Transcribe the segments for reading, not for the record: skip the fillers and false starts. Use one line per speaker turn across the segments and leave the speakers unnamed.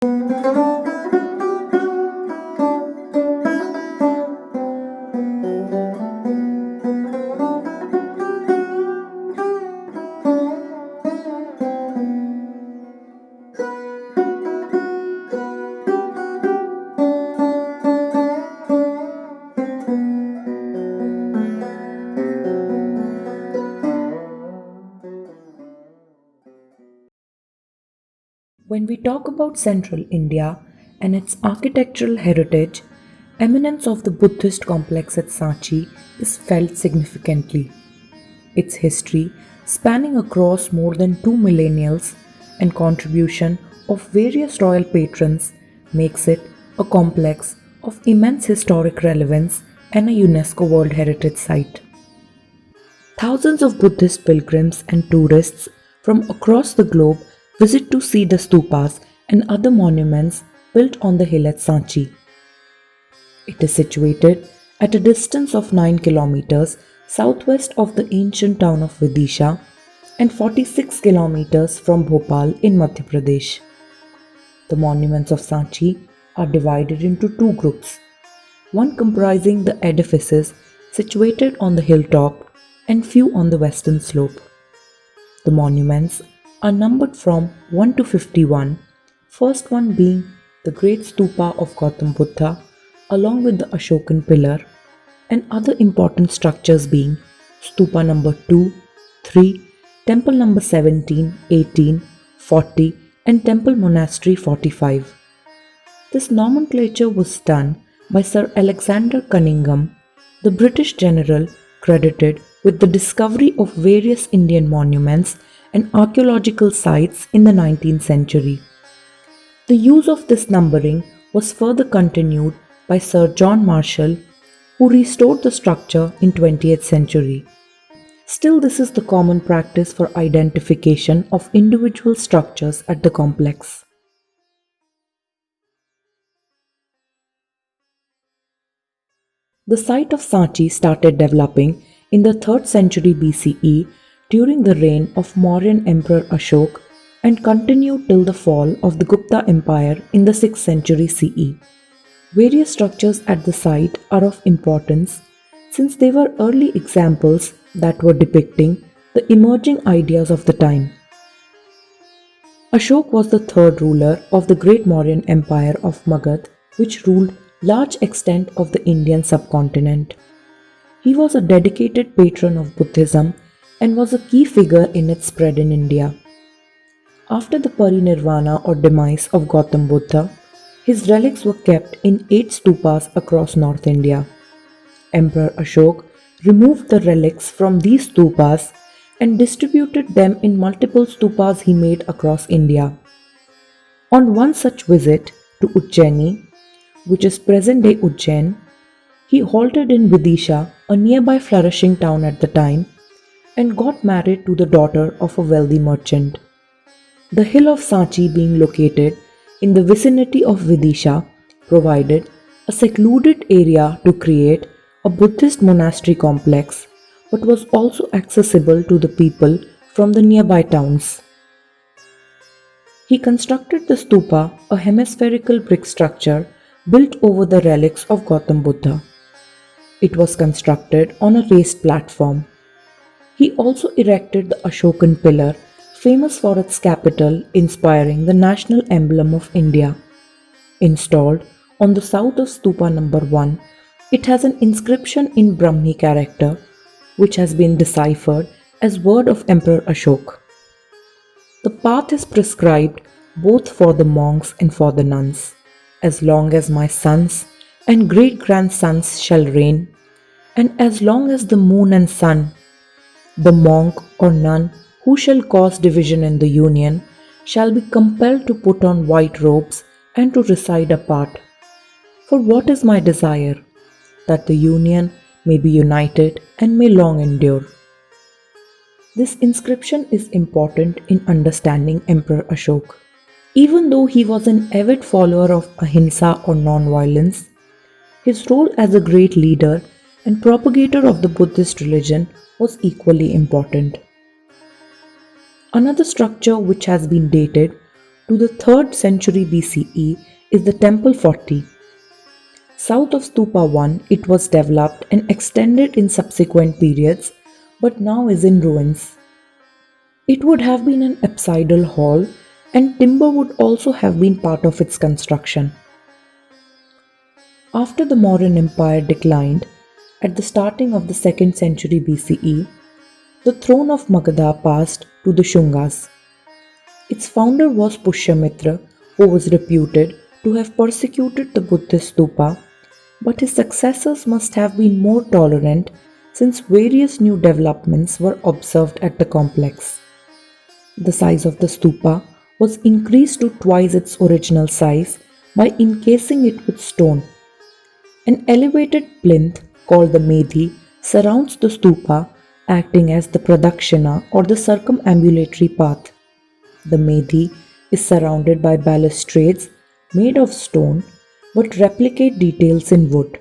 When we talk about central India and its architectural heritage, eminence of the Buddhist complex at Sanchi is felt significantly. Its history, spanning across more than two millennials, and contribution of various royal patrons makes it a complex of immense historic relevance and a UNESCO World Heritage Site. Thousands of Buddhist pilgrims and tourists from across the globe visit to see the stupas and other monuments built on the hill at Sanchi. It is situated at a distance of 9 kilometers southwest of the ancient town of Vidisha and 46 kilometers from Bhopal in Madhya Pradesh. The monuments of Sanchi are divided into two groups, one comprising the edifices situated on the hilltop and few on the western slope. The monuments are numbered from 1 to 51, first one being the great stupa of Gautam Buddha along with the Ashokan pillar, and other important structures being stupa number 2, 3, temple number 17, 18, 40 and temple Monastry 45. This nomenclature was done by Sir Alexander Cunningham, the British general credited with the discovery of various Indian monuments and archaeological sites in the 19th century. The use of this numbering was further continued by Sir John Marshall, who restored the structure in 20th century. Still, this is the common practice for identification of individual structures at the complex. The site of Sanchi started developing in the 3rd century BCE during the reign of Mauryan Emperor Ashoka and continued till the fall of the Gupta Empire in the 6th century CE. Various structures at the site are of importance since they were early examples that were depicting the emerging ideas of the time. Ashoka was the third ruler of the great Mauryan Empire of Magad, which ruled large extent of the Indian subcontinent. He was a dedicated patron of Buddhism and was a key figure in its spread in India. After the parinirvana or demise of Gautam Buddha, his relics were kept in 8 stupas across North India. Emperor Ashoka removed the relics from these stupas and distributed them in multiple stupas he made across India. On one such visit to Ujjaini, which is present-day Ujjain, he halted in Vidisha, a nearby flourishing town at the time, and got married to the daughter of a wealthy merchant. The hill of Sanchi, being located in the vicinity of Vidisha, provided a secluded area to create a Buddhist monastery complex, but was also accessible to the people from the nearby towns. He constructed the stupa, a hemispherical brick structure built over the relics of Gautam Buddha. It was constructed on a raised platform. He also erected the Ashokan pillar, famous for its capital inspiring the national emblem of India. Installed on the south of stupa number 1, it has an inscription in Brahmi character, which has been deciphered as word of Emperor Ashoka. The path is prescribed both for the monks and for the nuns. As long as my sons and great-grandsons shall reign, and as long as the moon and sun, the monk or nun who shall cause division in the union shall be compelled to put on white robes and to reside apart. For what is my desire? That the union may be united and may long endure. This inscription is important in understanding Emperor Ashoka. Even though he was an avid follower of ahimsa or non-violence, his role as a great leader and propagator of the Buddhist religion was equally important. Another structure which has been dated to the 3rd century BCE is the Temple 40. South of Stupa 1, it was developed and extended in subsequent periods, but now is in ruins. It would have been an apsidal hall, and timber would also have been part of its construction. After the Mauryan Empire declined, at the starting of the 2nd century BCE, the throne of Magadha passed to the Shungas. Its founder was Pushyamitra, who was reputed to have persecuted the Buddhist stupa, but his successors must have been more tolerant since various new developments were observed at the complex. The size of the stupa was increased to twice its original size by encasing it with stone. An elevated plinth called the Medhi surrounds the stupa, acting as the pradakshina or the circumambulatory path. The Medhi is surrounded by balustrades made of stone but replicate details in wood.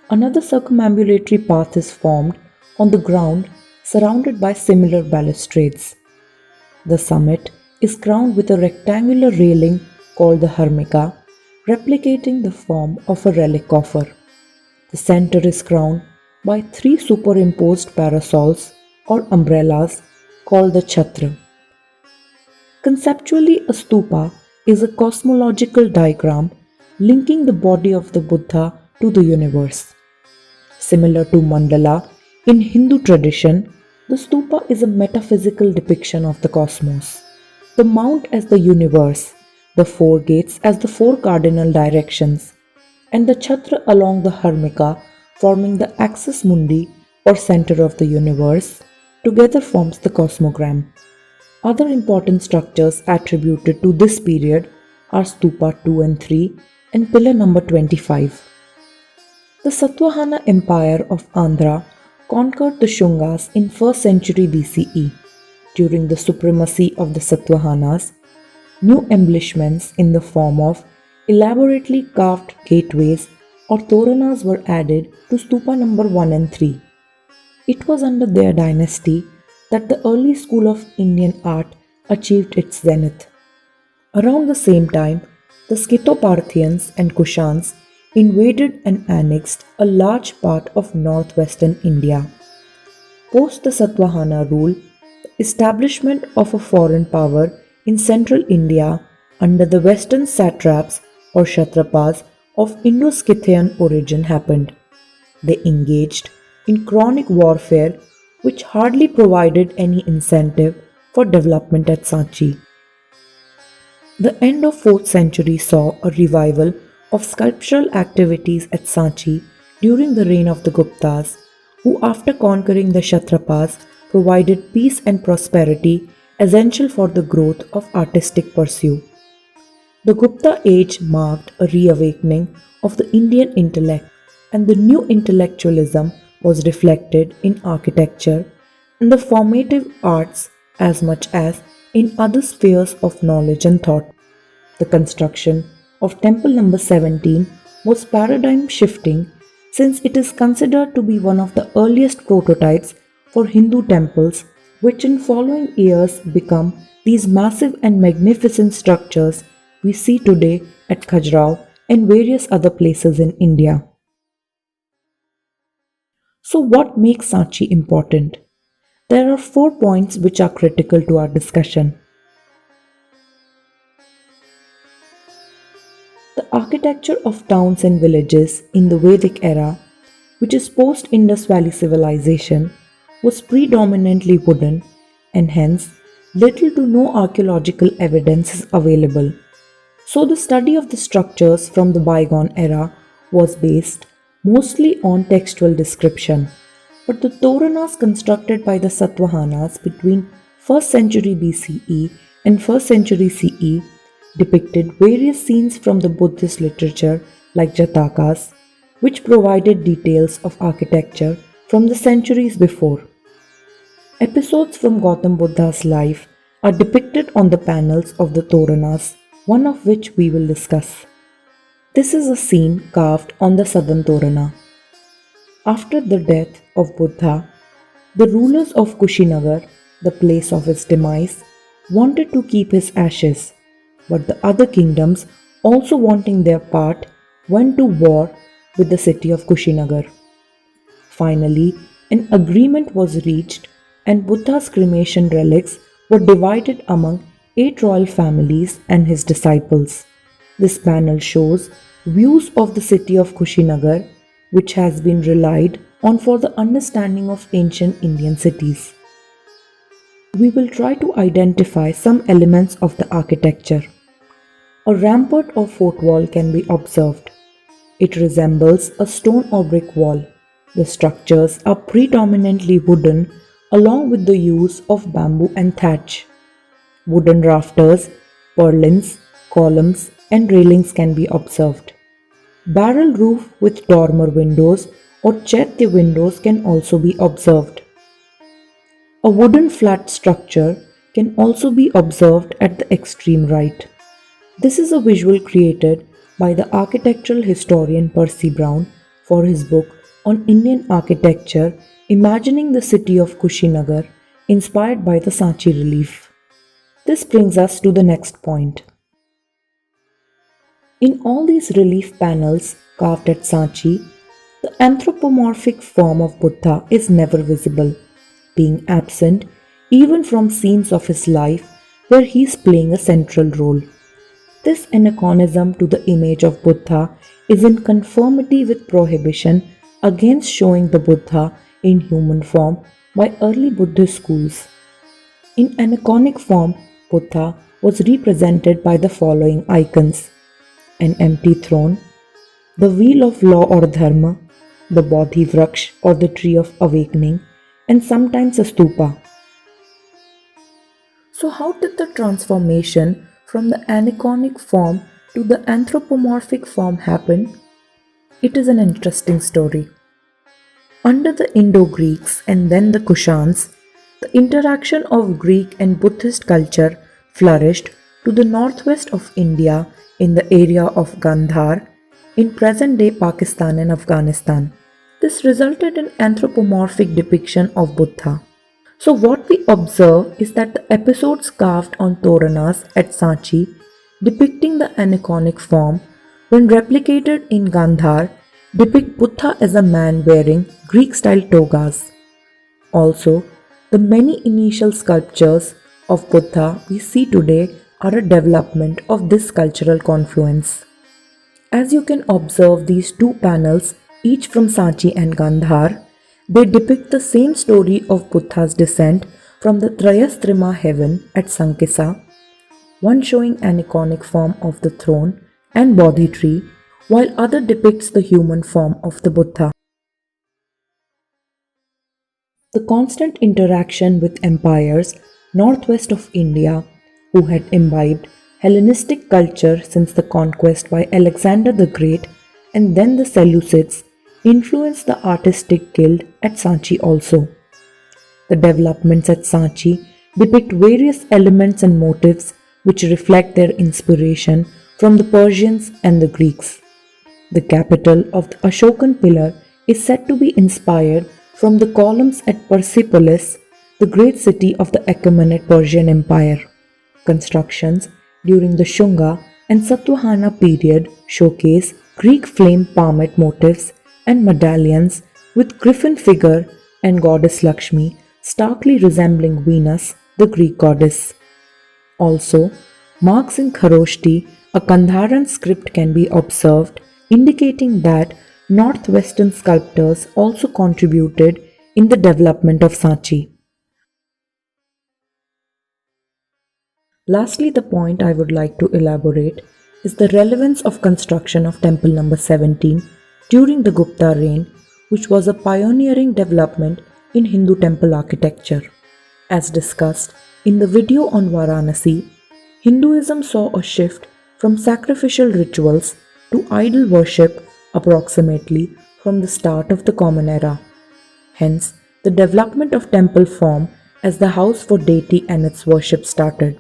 Another circumambulatory path is formed on the ground surrounded by similar balustrades. The summit is crowned with a rectangular railing called the Harmika, replicating the form of a relic coffer. The center is crowned by 3 superimposed parasols or umbrellas called the Chhatra. Conceptually, a stupa is a cosmological diagram linking the body of the Buddha to the universe. Similar to mandala, in Hindu tradition, the stupa is a metaphysical depiction of the cosmos. The mount as the universe, the 4 gates as the 4 cardinal directions, and the chhatra along the Harmika forming the axis mundi or center of the universe, together forms the cosmogram. Other important structures attributed to this period are Stupa 2 and 3 and pillar number 25. The Satvahana Empire of Andhra conquered the Shungas in 1st century BCE. During the supremacy of the Satvahanas, new embellishments in the form of elaborately carved gateways or toranas were added to Stupa number 1 and 3. It was under their dynasty that the early school of Indian art achieved its zenith. Around the same time, the Scytho-Parthians and Kushans invaded and annexed a large part of northwestern India. Post the Satvahana rule, the establishment of a foreign power in central India under the western satraps or Kshatrapas of Indo-Scythian origin happened. They engaged in chronic warfare which hardly provided any incentive for development at Sanchi. The end of 4th century saw a revival of sculptural activities at Sanchi during the reign of the Guptas, who after conquering the Kshatrapas provided peace and prosperity essential for the growth of artistic pursuit. The Gupta age marked a reawakening of the Indian intellect, and the new intellectualism was reflected in architecture and the formative arts as much as in other spheres of knowledge and thought. The construction of Temple number 17 was paradigm shifting since it is considered to be one of the earliest prototypes for Hindu temples, which in following years become these massive and magnificent structures we see today at Khajuraho and various other places in India. So, what makes Sanchi important? There are 4 points which are critical to our discussion. The architecture of towns and villages in the Vedic era, which is post-Indus Valley civilization, was predominantly wooden and hence little to no archaeological evidence is available. So the study of the structures from the bygone era was based mostly on textual description. But the toranas constructed by the Satvahanas between 1st century BCE and 1st century CE depicted various scenes from the Buddhist literature like Jatakas, which provided details of architecture from the centuries before. Episodes from Gautam Buddha's life are depicted on the panels of the toranas, one of which we will discuss. This is a scene carved on the southern torana. After the death of Buddha, the rulers of Kushinagar, the place of his demise, wanted to keep his ashes. but the other kingdoms, also wanting their part, went to war with the city of Kushinagar. Finally, an agreement was reached, and Buddha's cremation relics were divided among 8 royal families and his disciples. This panel shows views of the city of Kushinagar, which has been relied on for the understanding of ancient Indian cities. We will try to identify some elements of the architecture. A rampart or fort wall can be observed. It resembles a stone or brick wall. The structures are predominantly wooden, along with the use of bamboo and thatch. Wooden rafters, purlins, columns, and railings can be observed. Barrel roof with dormer windows or chaitya windows can also be observed. A wooden flat structure can also be observed at the extreme right. This is a visual created by the architectural historian Percy Brown for his book on Indian architecture, imagining the city of Kushinagar, inspired by the Sanchi relief. This brings us to the next point. In all these relief panels carved at Sanchi, the anthropomorphic form of Buddha is never visible, being absent even from scenes of his life where he is playing a central role. This anachronism to the image of Buddha is in conformity with prohibition against showing the Buddha in human form by early Buddhist schools. In anachronic form, Buddha was represented by the following icons: an empty throne, the wheel of law or dharma, the Bodhi Vraksh or the tree of awakening, and sometimes a stupa. So, how did the transformation from the anachronic form to the anthropomorphic form happen? It is an interesting story. Under the Indo-Greeks and then the Kushans, the interaction of Greek and Buddhist culture flourished to the northwest of India in the area of Gandhar in present-day Pakistan and Afghanistan. This resulted in anthropomorphic depiction of Buddha. So what we observe is that the episodes carved on Toranas at Sanchi depicting the aniconic form, when replicated in Gandhar, depict Buddha as a man wearing Greek-style togas. Also, the many initial sculptures of Buddha we see today are a development of this cultural confluence. As you can observe these two panels, each from Sanchi and Gandhar, they depict the same story of Buddha's descent from the Trayastrima heaven at Sankesa, one showing aniconic form of the throne and Bodhi tree, while other depicts the human form of the Buddha. The constant interaction with empires northwest of India, who had imbibed Hellenistic culture since the conquest by Alexander the Great and then the Seleucids, influenced the artistic guild at Sanchi also. The developments at Sanchi depict various elements and motifs which reflect their inspiration from the Persians and the Greeks. The capital of the Ashokan pillar is said to be inspired from the columns at Persepolis, the great city of the Achaemenid Persian Empire. Constructions during the Shunga and Satavahana period showcase Greek flame palmet motifs and medallions with griffin figure and goddess Lakshmi starkly resembling Venus, the Greek goddess. Also, marks in Kharoshti, a Gandharan script, can be observed, indicating that northwestern sculptors also contributed in the development of Sanchi. Lastly, the point I would like to elaborate is the relevance of construction of temple number 17 during the Gupta reign, which was a pioneering development in Hindu temple architecture. As discussed in the video on Varanasi, Hinduism saw a shift from sacrificial rituals to idol worship approximately from the start of the Common Era. Hence, the development of temple form as the house for deity and its worship started.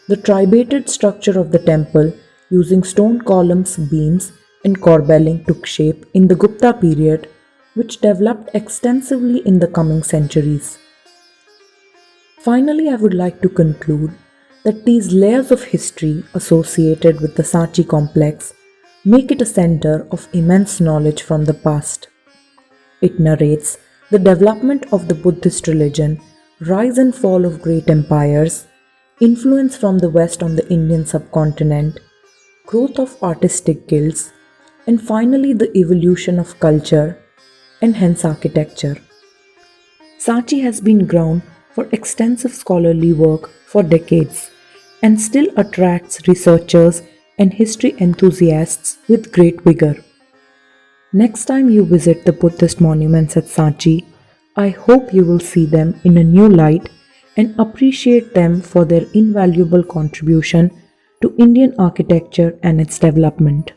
The tribated structure of the temple using stone columns, beams, and corbelling took shape in the Gupta period, which developed extensively in the coming centuries. Finally, I would like to conclude that these layers of history associated with the Sanchi complex make it a center of immense knowledge from the past. It narrates the development of the Buddhist religion, rise and fall of great empires, influence from the West on the Indian subcontinent, growth of artistic guilds, and finally the evolution of culture and hence architecture. Sanchi has been ground for extensive scholarly work for decades and still attracts researchers and history enthusiasts with great vigor. Next time you visit the Buddhist monuments at Sanchi, I hope you will see them in a new light and appreciate them for their invaluable contribution to Indian architecture and its development.